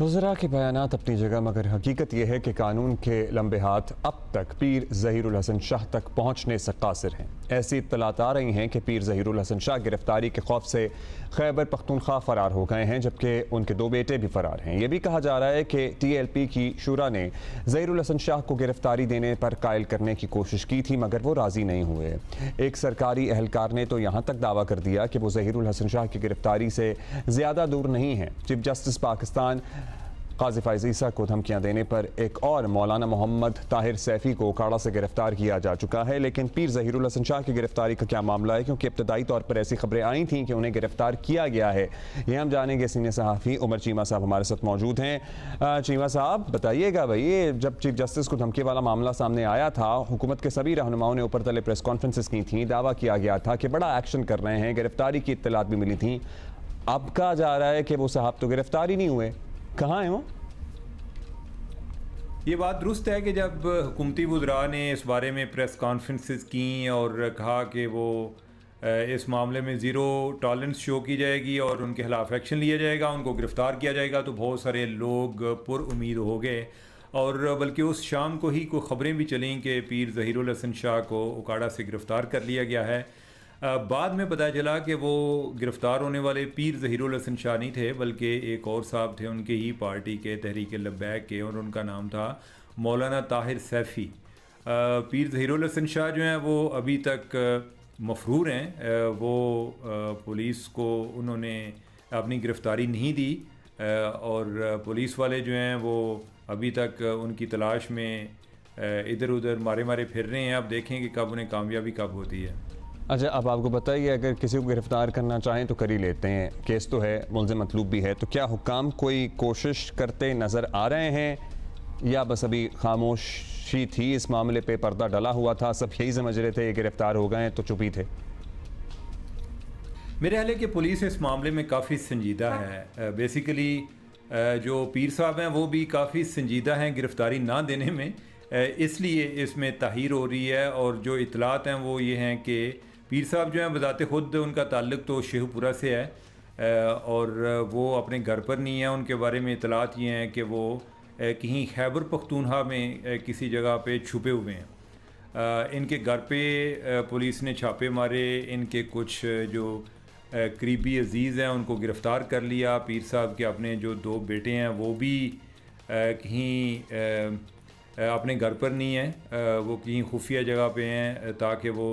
वज़रा के बयानात अपनी जगह, मगर हकीकत यह है कि कानून के लंबे हाथ अब तक पीर ज़हीरुल हसन शाह तक पहुँचने से कासिर हैं। ऐसी इत्तलात आ रही हैं कि पीर ज़हीरुल हसन शाह गिरफ्तारी के खौफ से खैबर पख्तूनख्वा फ़रार हो गए हैं, जबकि उनके दो बेटे भी फ़रार हैं। यह भी कहा जा रहा है कि TLP की शुरा ने ज़हीरुल हसन शाह को गिरफ्तारी देने पर कायल करने की कोशिश की थी, मगर वो राज़ी नहीं हुए। एक सरकारी एहलकार ने तो यहाँ तक दावा कर दिया कि वो ज़हीरुल हसन शाह की गिरफ्तारी से ज़्यादा दूर नहीं है। चीफ जस्टिस पाकिस्तान काज़ी फ़ाइज़ ईसा को धमकियां देने पर एक और मौलाना मोहम्मद ताहिर सैफ़ी को काड़ा से गिरफ्तार किया जा चुका है। लेकिन पीर ज़हीरुल हसन शाह की गिरफ्तारी का क्या मामला है, क्योंकि इब्तदाई तौर पर ऐसी खबरें आई थीं कि उन्हें गिरफ्तार किया गया है। ये हम जानेंगे। सीनियर सहाफ़ी उमर चीमा साहब हमारे साथ मौजूद हैं। चीमा साहब बताइएगा भाई, ये जब चीफ जस्टिस को धमकी वाला मामला सामने आया था, हुकूमत के सभी रहनुमाओं ने ऊपर तले प्रेस कॉन्फ्रेंसेस की थी, दावा किया गया था कि बड़ा एक्शन कर रहे हैं, गिरफ्तारी की इत्तलात भी मिली थी। अब कहा जा रहा है कि वो साहब तो गिरफ्तार ही नहीं हुए, कहाँ हैं वो? ये बात दुरुस्त है कि जब हुकूमती वुज़रा ने इस बारे में प्रेस कॉन्फ्रेंसेस की और कहा कि वो इस मामले में ज़ीरो टॉलरेंस शो की जाएगी और उनके खिलाफ़ एक्शन लिया जाएगा, उनको गिरफ़्तार किया जाएगा, तो बहुत सारे लोग पुरउम्मीद हो गए। और बल्कि उस शाम को ही कोई ख़बरें भी चलीं कि पीर ज़हीरुल हसन शाह को उकाड़ा से गिरफ़्तार कर लिया गया है। बाद में पता चला कि वो गिरफ़्तार होने वाले पीर ज़हीरुल हसन शाह नहीं थे, बल्कि एक और साहब थे उनके ही पार्टी के, तहरीक लब्बैक के, और उनका नाम था मौलाना ताहिर सैफ़ी। पीर ज़हीरुल हसन शाह जो हैं वो अभी तक मफरूर हैं। वो पुलिस को उन्होंने अपनी गिरफ़्तारी नहीं दी और पुलिस वाले जो हैं वो अभी तक उनकी तलाश में इधर उधर मारे मारे फिर रहे हैं। अब देखें कि कब उन्हें कामयाबी कब होती है। अच्छा, अब आपको बताइए, अगर किसी को गिरफ्तार करना चाहें तो कर ही लेते हैं, केस तो है, मुल्ज़िम मतलूब भी है, तो क्या हुक्काम कोई कोशिश करते नज़र आ रहे हैं या बस अभी खामोशी थी इस मामले पे, पर्दा डला हुआ था, सब यही समझ रहे थे गिरफ्तार हो गए तो चुप ही थे? मेरे ख्याल है कि पुलिस इस मामले में काफ़ी संजीदा है। बेसिकली जो पीर साहब हैं वो भी काफ़ी संजीदा हैं गिरफ़्तारी ना देने में, इसलिए इसमें ताहीर हो रही है। और जो इतलात हैं वो ये हैं कि पीर साहब जो हैं बज़ाते ख़ुद उनका ताल्लुक़ तो शेखपुरा से है और वो अपने घर पर नहीं है। उनके बारे में इतलात ये हैं कि वो कहीं खैबर पख्तूनख्वा में किसी जगह पे छुपे हुए हैं। इनके घर पे पुलिस ने छापे मारे, इनके कुछ जो करीबी अजीज़ हैं उनको गिरफ़्तार कर लिया। पीर साहब के अपने जो दो बेटे हैं वो भी कहीं अपने घर पर नहीं है, वो कहीं खुफिया जगह पे हैं ताकि वो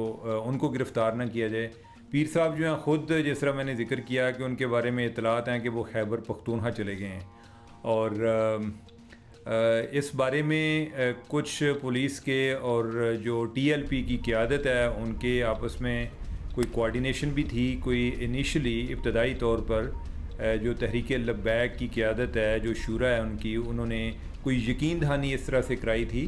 उनको गिरफ़्तार ना किया जाए। पीर साहब जो हैं ख़ुद, जिस तरह मैंने ज़िक्र किया कि उनके बारे में इतलात हैं कि वो खैबर पख्तूनख्वा चले गए हैं। और इस बारे में कुछ पुलिस के और जो TLP की क़यादत है उनके आपस में कोई कोऑर्डिनेशन भी थी। कोई इनिशियली इब्तदाई तौर पर जो तहरीक लब्बैक की क़यादत है, जो शूरा है उनकी, उन्होंने कोई यकीन दहानी इस तरह से कराई थी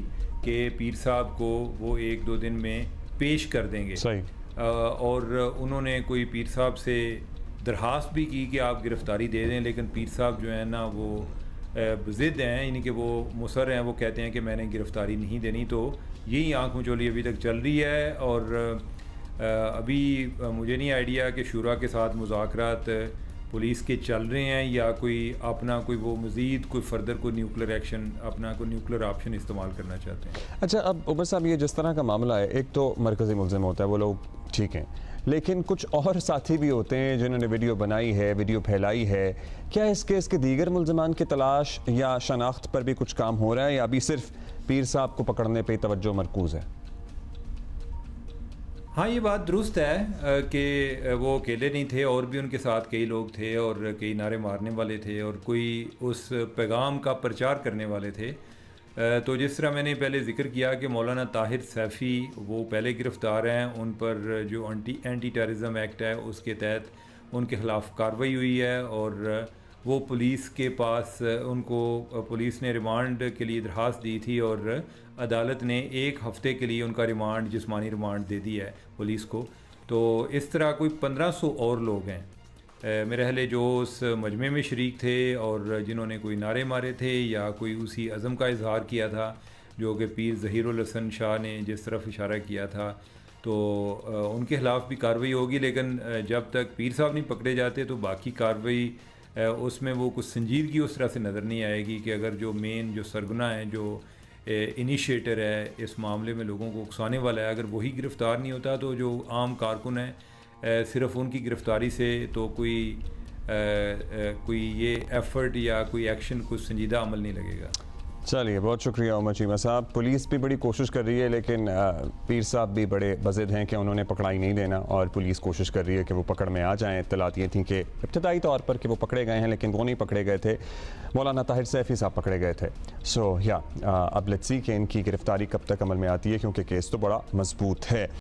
कि पीर साहब को वो 1-2 दिन में पेश कर देंगे। सही। और उन्होंने कोई पीर साहब से दरख्वास्त भी की कि आप गिरफ़्तारी दे दें, लेकिन पीर साहब जो है ना वो ज़िद हैं, यानी कि वो मुसर हैं, वो कहते हैं कि मैंने गिरफ़्तारी नहीं देनी। तो यही आँख मिचौली अभी तक चल रही है। और अभी मुझे नहीं आइडिया कि शूरा के साथ मुज़ाकरात पुलिस के चल रहे हैं या कोई अपना कोई वो मज़ीद कोई फर्दर कोई न्यूक्लियर एक्शन, अपना कोई न्यूक्लियर ऑप्शन इस्तेमाल करना चाहते हैं। अच्छा, अब उमर साहब, ये जिस तरह का मामला है, एक तो मरकज़ी मुल्ज़िम होता है, वो लोग ठीक हैं, लेकिन कुछ और साथी भी होते हैं जिन्होंने वीडियो बनाई है, वीडियो फैलाई है। क्या इस केस के दीगर मुल्ज़िमान की तलाश या शनाख्त पर भी कुछ काम हो रहा है, या अभी सिर्फ पीर साहब को पकड़ने पर तवज्जो मरकूज़ है? हाँ, ये बात दुरुस्त है कि वो अकेले नहीं थे, और भी उनके साथ कई लोग थे और कई नारे मारने वाले थे और कोई उस पैगाम का प्रचार करने वाले थे। तो जिस तरह मैंने पहले ज़िक्र किया कि मौलाना ताहिर सैफ़ी वो पहले गिरफ़्तार हैं, उन पर जो एंटी टेररिज्म एक्ट है उसके तहत उनके ख़िलाफ़ कार्रवाई हुई है और वो पुलिस के पास, उनको पुलिस ने रिमांड के लिए दरख्वास्त दी थी और अदालत ने 1 हफ़्ते के लिए उनका रिमांड, जिस्मानी रिमांड दे दिया है पुलिस को। तो इस तरह कोई 1500 और लोग हैं मेरे ख्याल जो उस मजमे में शरीक थे और जिन्होंने कोई नारे मारे थे या कोई उसी अज़म का इजहार किया था जो कि पीर ज़हीरुल हसन शाह ने जिस तरफ इशारा किया था। तो उनके ख़िलाफ़ भी कार्रवाई होगी, लेकिन जब तक पीर साहब नहीं पकड़े जाते तो बाकी कार्रवाई उसमें वो कुछ संजीदगी उस तरह से नज़र नहीं आएगी कि अगर जो मेन जो सरगना है, जो इनिशिएटर है इस मामले में लोगों को उकसाने वाला है, अगर वही गिरफ़्तार नहीं होता तो जो आम कारकुन है सिर्फ़ उनकी गिरफ़्तारी से तो कोई ये एफ़र्ट या कोई एक्शन कुछ संजीदा अमल नहीं लगेगा। चलिए, बहुत शुक्रिया उमर चीमा साहब। पुलिस भी बड़ी कोशिश कर रही है, लेकिन पीर साहब भी बड़े बज़िद हैं कि उन्होंने पकड़ाई नहीं देना, और पुलिस कोशिश कर रही है कि वो पकड़ में आ जाएं। इत्तलात ये थी कि इब्तदाई तौर पर कि वो पकड़े गए हैं, लेकिन वो नहीं पकड़े गए थे, मौलाना ताहिर सैफ़ी साहब पकड़े गए थे। सो अब लेट्स सी कि इनकी गिरफ्तारी कब तक अमल में आती है, क्योंकि केस तो बड़ा मजबूत है।